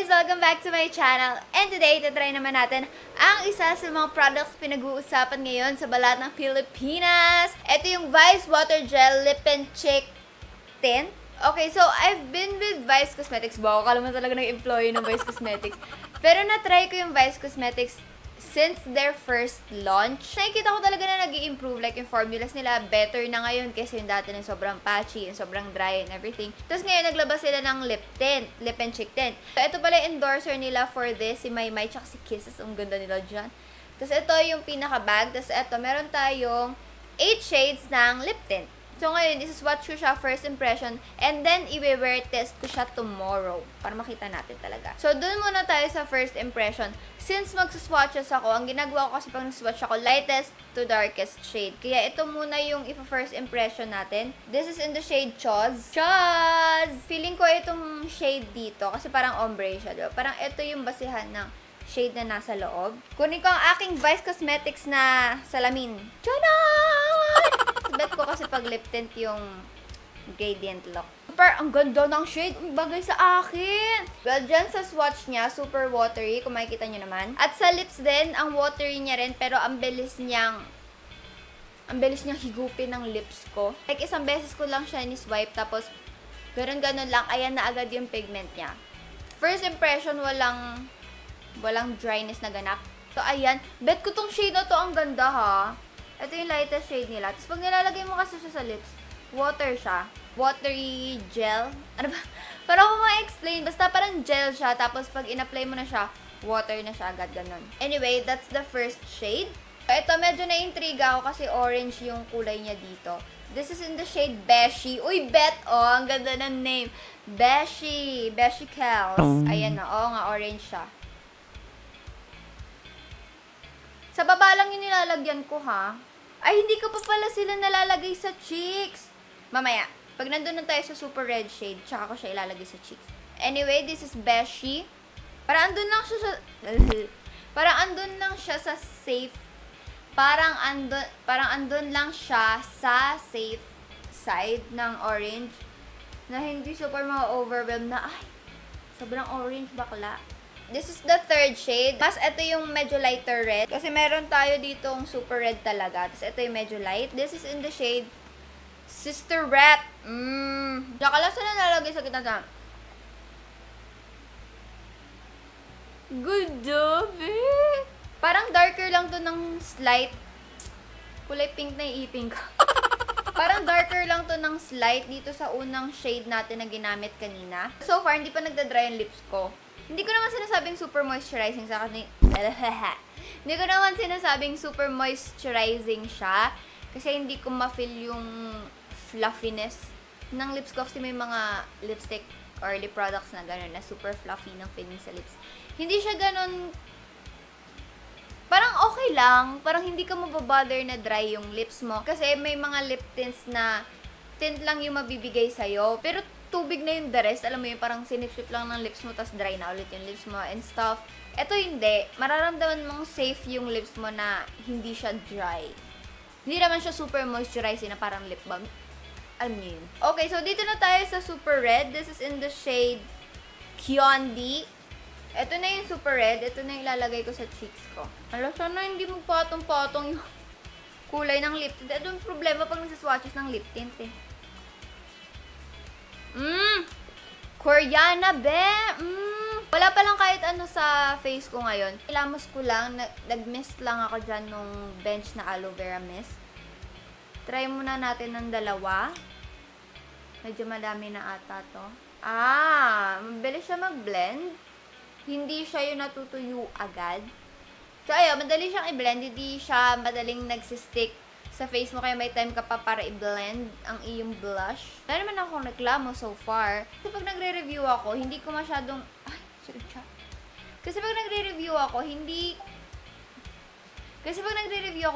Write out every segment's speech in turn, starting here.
guys! Welcome back to my channel. And today, tatry naman natin ang isa sa mga products pinag-uusapan ngayon sa balat ng Pilipinas. Ito yung Vice Water Gel Lip and Cheek Tint. Okay, so I've been with Vice Cosmetics. Baka kala mo talaga nag-employee ng Vice Cosmetics. Pero na-try ko yung Vice Cosmetics since their first launch. Nakikita ko talaga na nag-i-improve. Like, yung formulas nila, better na ngayon kasi yung dati na sobrang patchy, yung sobrang dry and everything. Tapos ngayon, naglabas sila ng lip tint, lip and cheek tint. So, ito pala yung endorser nila for this, si Maymay, tsaka si Kisses. Ang ganda nila dyan. Tapos, ito yung pinaka-bag. Tapos, ito, meron tayong 8 shades ng lip tint. So, ngayon, isi-swatch ko siya first impression and then i-wear test ko siya tomorrow para makita natin talaga. So, dun muna tayo sa first impression. Since magsuswatches ako, ang ginagawa ko kasi pag nag-swatch ako, lightest to darkest shade. Kaya ito muna yung first impression natin. This is in the shade Chozz. Chozz! Feeling ko itong shade dito kasi parang ombre siya, diba? Parang ito yung basihan ng shade na nasa loob. Kunin ko ang aking Vice Cosmetics na salamin. Tchanan! Bet ko kasi pag lip tint yung gradient look. Super, ang ganda ng shade. Bagay sa akin. Well, dyan sa swatch niya, super watery, kung makikita nyo naman. At sa lips din, ang watery niya rin, pero ang bilis niyang higupin ng lips ko. Like, isang beses ko lang siya ni-swipe, tapos ganun lang, ayan na agad yung pigment niya. First impression, walang dryness na ganap. So, ayan. Bet ko tong shade na to, ang ganda ha. Ito yung lightest shade nila. Tapos pag nilalagay mo kasi siya sa lips, water siya. Watery gel. Ano ba? Para ko ma-explain. Basta parang gel siya. Tapos pag in-apply mo na siya, water na siya agad ganun. Anyway, that's the first shade. Ito, medyo na-intriga ako kasi orange yung kulay niya dito. This is in the shade Byeeeeee. Uy, bet! Oh, ang ganda ng name. Byeeeeee. Byeeeeee Kels. Ayan na. Oo nga, orange siya. Sa baba lang yung nilalagyan ko, ha? Ay, hindi ko pa pala sila nalalagay sa cheeks. Mamaya, pag nandun na tayo sa super red shade, tsaka ko siya ilalagay sa cheeks. Anyway, this is Byeeeeee. Parang andun lang siya sa... parang andun lang siya sa safe... Parang andun lang siya sa safe side ng orange. Na hindi super ma-overwhelm na, ay, sobrang orange bakla. This is the third shade. Mas ito yung medyo lighter red. Kasi meron tayo ditong super red talaga. Tapos ito yung medyo light. This is in the shade Sister Rat. Tsaka lang sila nalagay sa kita na. Good job, eh. Parang darker lang to ng slight. Kulay pink na iipin ko. Parang darker lang to ng slight dito sa unang shade natin na ginamit kanina. So far, hindi pa nagda-dry yung lips ko. Hindi ko naman sinasabing super moisturizing sa akin. Hindi ko naman sinasabing super moisturizing siya. Kasi hindi ko ma-feel yung fluffiness ng lips ko. Kasi may mga lipstick or lip products na gano'n na super fluffy ng feeling sa lips. Hindi siya gano'n. Parang okay lang. Parang hindi ka mababother na dry yung lips mo. Kasi may mga lip tints na tint lang yung mabibigay sa'yo. Pero tubig na yung the rest. Alam mo yun, parang sinip-sip lang ng lips mo, tas dry na ulit yung lips mo and stuff. Ito hindi. Mararamdaman mong safe yung lips mo na hindi siya dry. Hindi naman siya super moisturizing na parang lip balm. Alam niyo yun. Okay, so dito na tayo sa super red. This is in the shade Kyondi. Ito na yung super red. Ito na yung ilalagay ko sa cheeks ko. Alam, sana hindi magpatong-patong yung kulay ng lip tint. Ito yung problema pag nagsaswatches ng lip tint eh. Koreana, be! Wala pa lang kahit ano sa face ko ngayon. Ilamos ko lang. Nag-mist lang ako dyan nung bench na aloe vera mist. Try muna natin ng dalawa. Medyo madami na ata to. Mabilis siya mag-blend. Hindi siya yung natutuyo agad. So, ayun, madali siyang i-blend. Hindi siya madaling nagsistick sa face mo, kaya may time ka pa para i-blend ang iyong blush. Wala naman akong reklamo so far. Kasi pag nagre-review ako, hindi ko masyadong... Ay, sorry siya. Kasi pag nagre-review ako,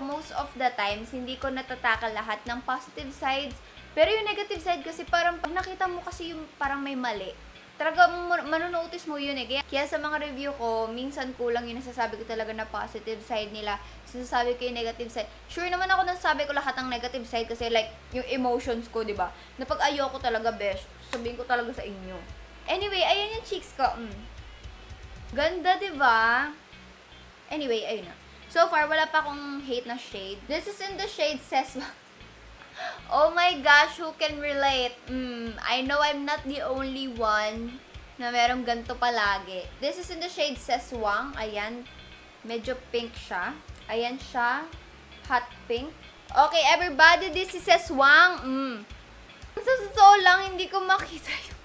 most of the times, hindi ko natatakal lahat ng positive sides. Pero yung negative side kasi parang, pag nakita mo kasi yung parang may mali, talaga manonotice mo yun eh. Kaya sa mga review ko, minsan kulang yung nasasabi ko talaga na positive side nila. Sinasabi ko yung negative side. Sure naman ako nasasabi ko lahat ng negative side kasi like, yung emotions ko, diba? Na pag ayoko talaga, besh, sabihin ko talaga sa inyo. Anyway, ayan yung cheeks ko. Ganda, diba? Anyway, ayun na. So far, wala pa akong hate na shade. This is in the shade Seswang. Oh my gosh, who can relate? I know I'm not the only one na merong ganito palagi. This is in the shade Seswang. Ayan. Medyo pink siya. Ayan siya. Hot pink. Okay, everybody, this is Seswang. Sa totoo lang, hindi ko makita yung...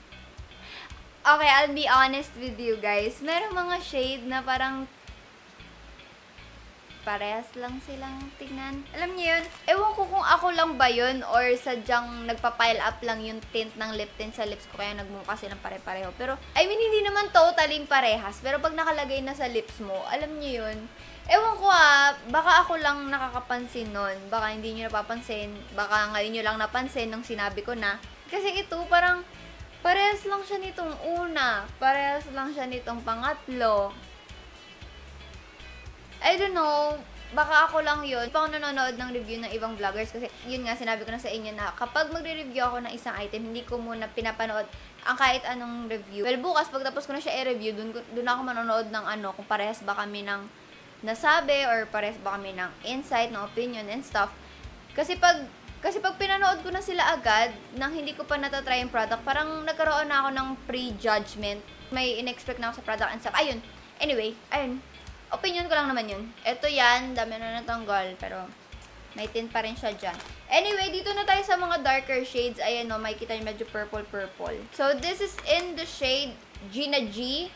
Okay, I'll be honest with you guys. Merong mga shade na parang parehas lang silang tingnan. Alam niyo yun? Ewan ko kung ako lang ba yun or sadyang nagpa-pile up lang yung tint ng lip tint sa lips ko kaya nagmukha silang pare-pareho. Pero, I mean, hindi naman totaling parehas. Pero pag nakalagay na sa lips mo, alam niyo yun? Ewan ko baka ako lang nakakapansin nun. Baka hindi nyo napapansin. Baka ngayon nyo lang napansin nung sinabi ko na. Kasi ito, parang parehas lang siya nitong una. Parehas lang siya nitong pangatlo. I don't know, baka ako lang yun. Pa ako nanonood ng review ng ibang vloggers kasi yun nga, sinabi ko na sa inyo na kapag magre-review ako ng isang item, hindi ko muna pinapanood ang kahit anong review. Well, bukas, pagtapos ko na siya i-review, dun ako manonood ng kung parehas ba kami ng nasabi or parehas ba kami ng insight, ng opinion and stuff. Kasi pag pinanood ko na sila agad, nang hindi ko pa natatry yung product, parang nagkaroon na ako ng pre-judgment. May in-expect na ako sa product and stuff. Ayun. Anyway, ayun. Opinion ko lang naman yun. Ito yan, dami na natanggal, pero may tint pa rin siya dyan. Anyway, dito na tayo sa mga darker shades. Ayan o, makikita nyo medyo purple-purple. So, this is in the shade Gina G.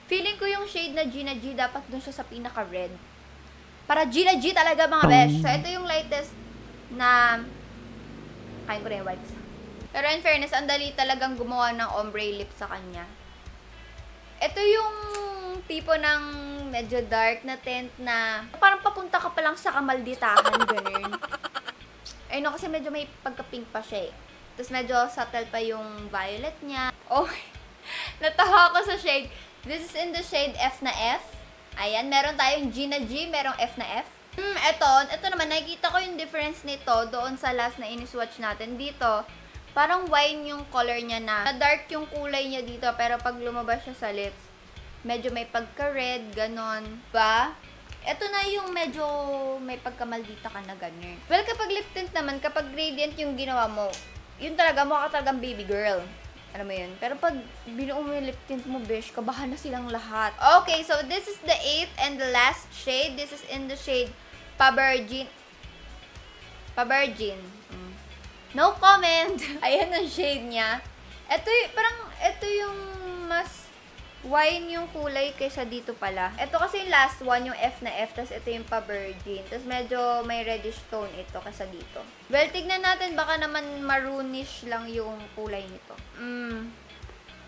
Feeling ko yung shade na Gina G, dapat dun siya sa pinaka-red. Para Gina G talaga mga besh. So, ito yung lightest na... Kain ko na yung wipes. Pero in fairness, ang dali talagang gumawa ng ombre lip sa kanya. Ito yung tipo ng medyo dark na tint na parang papunta ka pa lang sa kamalditahan, ganun. Ayun no, kasi medyo may pagka-pink pa siya eh. Tapos medyo subtle pa yung violet niya. Oh, natawa ako sa shade. This is in the shade F na F. Ayan, meron tayong G na G, merong F na F. Ito naman, nakikita ko yung difference nito doon sa last na iniswatch natin. Dito, parang wine yung color niya na dark yung kulay niya dito, pero pag lumabas siya sa lips, medyo may pagka-red, ganon. Ba? Ito na yung medyo may pagkamaldita ka na ganyan. Well, kapag lip tint naman, kapag gradient yung ginawa mo, yun talaga, mukha ka talagang baby girl. Alam mo yun? Pero pag binuo mo yung lip tint mo, besh, kabahan na silang lahat. Okay, so this is the 8th and the last shade. This is in the shade Pabergin. No comment! Ayan ang shade niya. Ito yung mas wine yung kulay kaysa dito pala. Ito kasi yung last one, yung F na F, tapos ito yung pa-virgin. Tapos medyo may reddish tone ito kaysa dito. Well, tignan natin, baka naman maroonish lang yung kulay nito.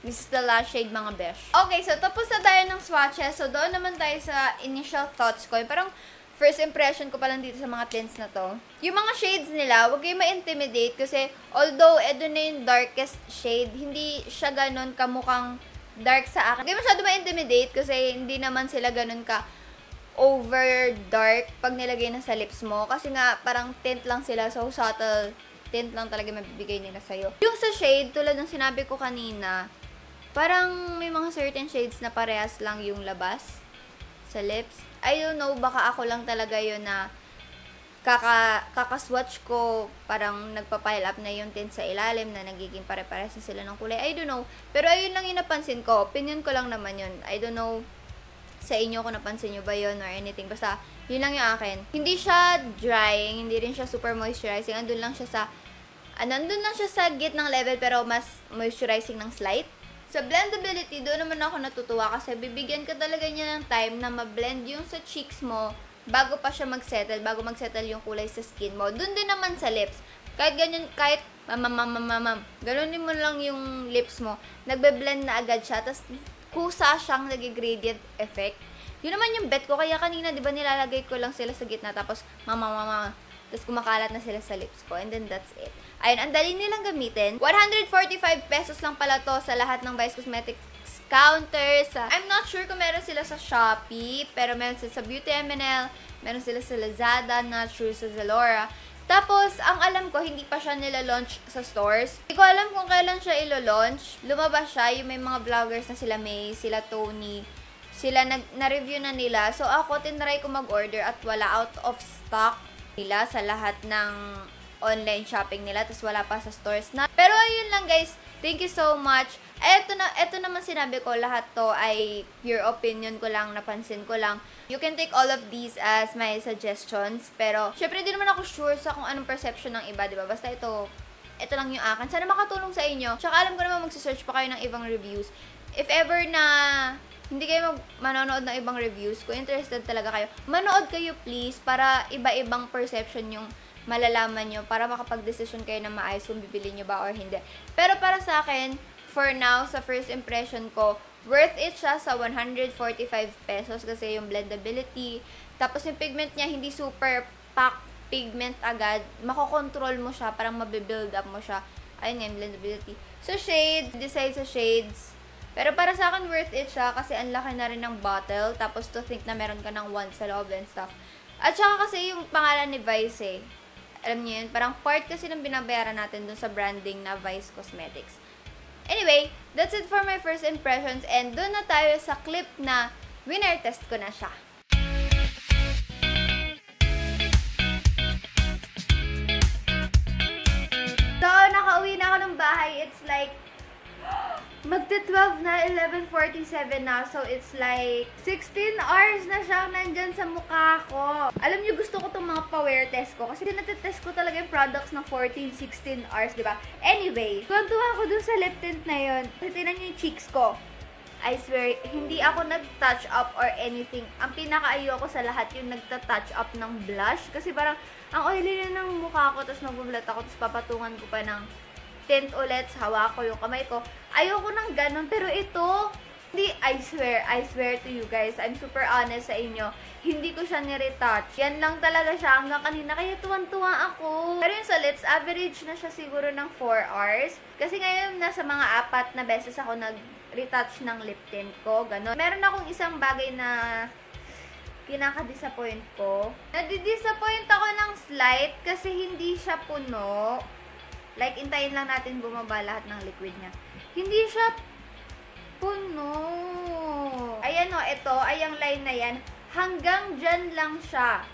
This is the last shade, mga besh. Okay, so tapos na tayo ng swatches. So doon naman tayo sa initial thoughts ko. Parang first impression ko pa lang dito sa mga tints na to. Yung mga shades nila, huwag kayong ma-intimidate kasi although ito na yung darkest shade, hindi siya ganun kamukhang dark sa akin. Hindi masyado ma-intimidate kasi hindi naman sila ganun ka over dark pag nilagay na sa lips mo. Kasi nga, parang tint lang sila. So, subtle tint lang talaga mabibigay nila sa'yo. Yung sa shade, tulad ng sinabi ko kanina, parang may mga certain shades na parehas lang yung labas sa lips. I don't know, baka ako lang talaga yun na kakaswatch ko, parang nagpa-pile up na yung tint sa ilalim na nagiging pare-pares na sila ng kulay. I don't know. Pero ayun lang yung napansin ko. Opinion ko lang naman yun. I don't know sa inyo kung napansin nyo ba yun or anything. Basta, yun lang yung akin. Hindi siya drying, hindi rin siya super moisturizing. Andun lang siya sa gitnang level pero mas moisturizing ng slight. Sa blendability, doon naman ako natutuwa kasi bibigyan ka talaga niya ng time na ma-blend yung sa cheeks mo bago pa siya mag-settle, bago mag-settle yung kulay sa skin mo. Doon din naman sa lips. Kahit ganyan, kahit ganunin mo lang yung lips mo, nagbe-blend na agad siya, tapos kusa siyang nag-gradient effect. Yun naman yung bet ko, kaya kanina, di ba nilalagay ko lang sila sa gitna, tapos tapos kumakalat na sila sa lips ko, and then that's it. Ayun, ang dali nilang gamitin. 145 pesos lang pala to sa lahat ng Vice Cosmetics counters. I'm not sure kung meron sila sa Shopee, pero meron sila sa Beauty MNL, meron sila sa Lazada, not sure sa Zalora. Tapos, ang alam ko, hindi pa siya nila-launch sa stores. Hindi ko alam kung kailan siya ilo-launch. Lumabas siya, yung may mga vloggers na sila May, sila Tony, sila na-review na nila. So, ako, tinry ko mag-order at wala, out of stock nila sa lahat ng online shopping nila. Tapos, wala pa sa stores na. Pero, ayun lang guys. Thank you so much. Eto naman sinabi ko, lahat to ay pure opinion ko lang, napansin ko lang. You can take all of these as my suggestions. Pero, syempre, hindi naman ako sure sa kung anong perception ng iba, diba? Basta ito lang yung akin. Sana makatulong sa inyo. Tsaka, alam ko naman magsasearch pa kayo ng ibang reviews. If ever na hindi kayo manonood ng ibang reviews, kung interested talaga kayo, manood kayo please, para iba-ibang perception yung malalaman nyo, para makapag-decision kayo na maayos kung bibili nyo ba or hindi. Pero para sa akin, for now, sa first impression ko, worth it siya sa 145 pesos kasi yung blendability. Tapos yung pigment niya, hindi super pack pigment agad. Makokontrol mo siya, parang mabibuild up mo siya. Ayun nga yung blendability. So shades, decide sa shades. Pero para sa akin, worth it siya kasi ang laki na rin ng bottle. Tapos to think na meron ka ng wand sa loob and stuff. At saka kasi yung pangalan ni Vice alam niyo yun, parang part kasi ng binabayaran natin dun sa branding na Vice Cosmetics. Anyway, that's it for my first impressions. And dun na tayo sa clip na winner test ko na siya. So, nakauwi na ako ng bahay. It's like magti-12 na, 11:47 na. So, it's like 16 hours na siyang nandyan sa mukha ko. Alam niyo, gusto ko itong mga pa-wear test ko. Kasi natitest ko talaga yung products ng 14, 16 hours, diba? Anyway, tuwan-tuwa ako dun sa lip tint na yun. Tinan niyo yung cheeks ko. I swear, hindi ako nag-touch up or anything. Ang pinaka-ayo ko sa lahat yung nagta-touch up ng blush. Kasi parang, ang oily na ng mukha ko, tapos magbublat ako, tapos papatungan ko pa ng tint ulit, hawak ko yung kamay ko. Ayoko ng ganun, pero ito, hindi, I swear to you guys, I'm super honest sa inyo, hindi ko siya nire-touch. Yan lang talaga siya hanggang kanina, kaya tuwan-tuwa ako. Pero yung sa lips, average na siya siguro ng 4 hours. Kasi ngayon, nasa mga 4 na beses ako nag-retouch ng lip tint ko, ganun. Meron akong isang bagay na kinaka-disappoint ko. Nadi-disappoint ako ng slight kasi hindi siya puno. Like, intayin lang natin bumaba lahat ng liquid niya. Hindi siya puno. Ayan o, ito, ay ang line na yan. Hanggang dyan lang siya.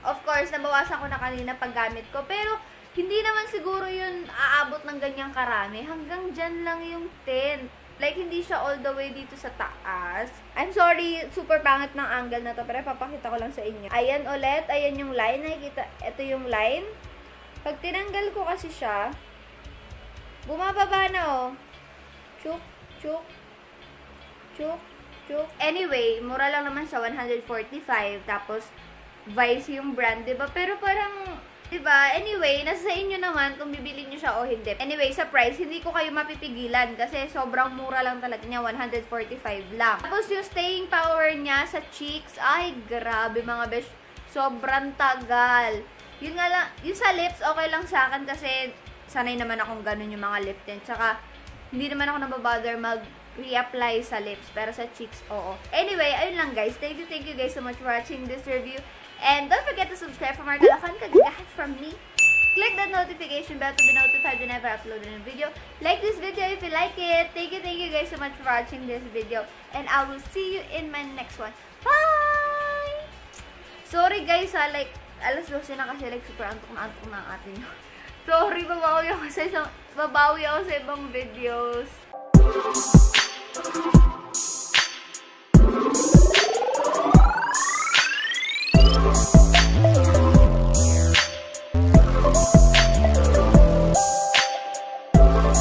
Of course, nabawasan ko na kanina paggamit ko. Pero, hindi naman siguro yun aabot ng ganyang karami. Hanggang dyan lang yung tint. Like, hindi siya all the way dito sa taas. I'm sorry, super pangit ng angle na to. Pero, papakita ko lang sa inyo. Ayan ulit, ayan yung line. Nakikita, ito yung line. Pag tinanggal ko kasi siya, bumababa na oh. Chuk, chuk, chuk, chuk. Anyway, mura lang naman siya, 145. Tapos, Vice yung brand, diba? Pero parang, diba? Anyway, nasa sa inyo naman kung bibili nyo siya o hindi. Anyway, sa price, hindi ko kayo mapipigilan kasi sobrang mura lang talaga niya, 145 lang. Tapos yung staying power niya sa cheeks, ay grabe mga besh, sobrang tagal. Yun nga lang, yung sa lips, okay lang sa akin kasi sanay naman akong ganun yung mga lip tint. Tsaka, hindi naman ako nababother mag-reapply sa lips. Pero sa cheeks, oo. Anyway, ayun lang guys. Thank you guys so much for watching this review. And don't forget to subscribe for more kalakan kagagahan from me. Click that notification bell to be notified whenever I upload a new video. Like this video if you like it. Thank you guys so much for watching this video. And I will see you in my next one. Bye! Sorry guys like, alas 12 na kasi like super antok na ang atin. Sorry, babawi ako sa ibang videos.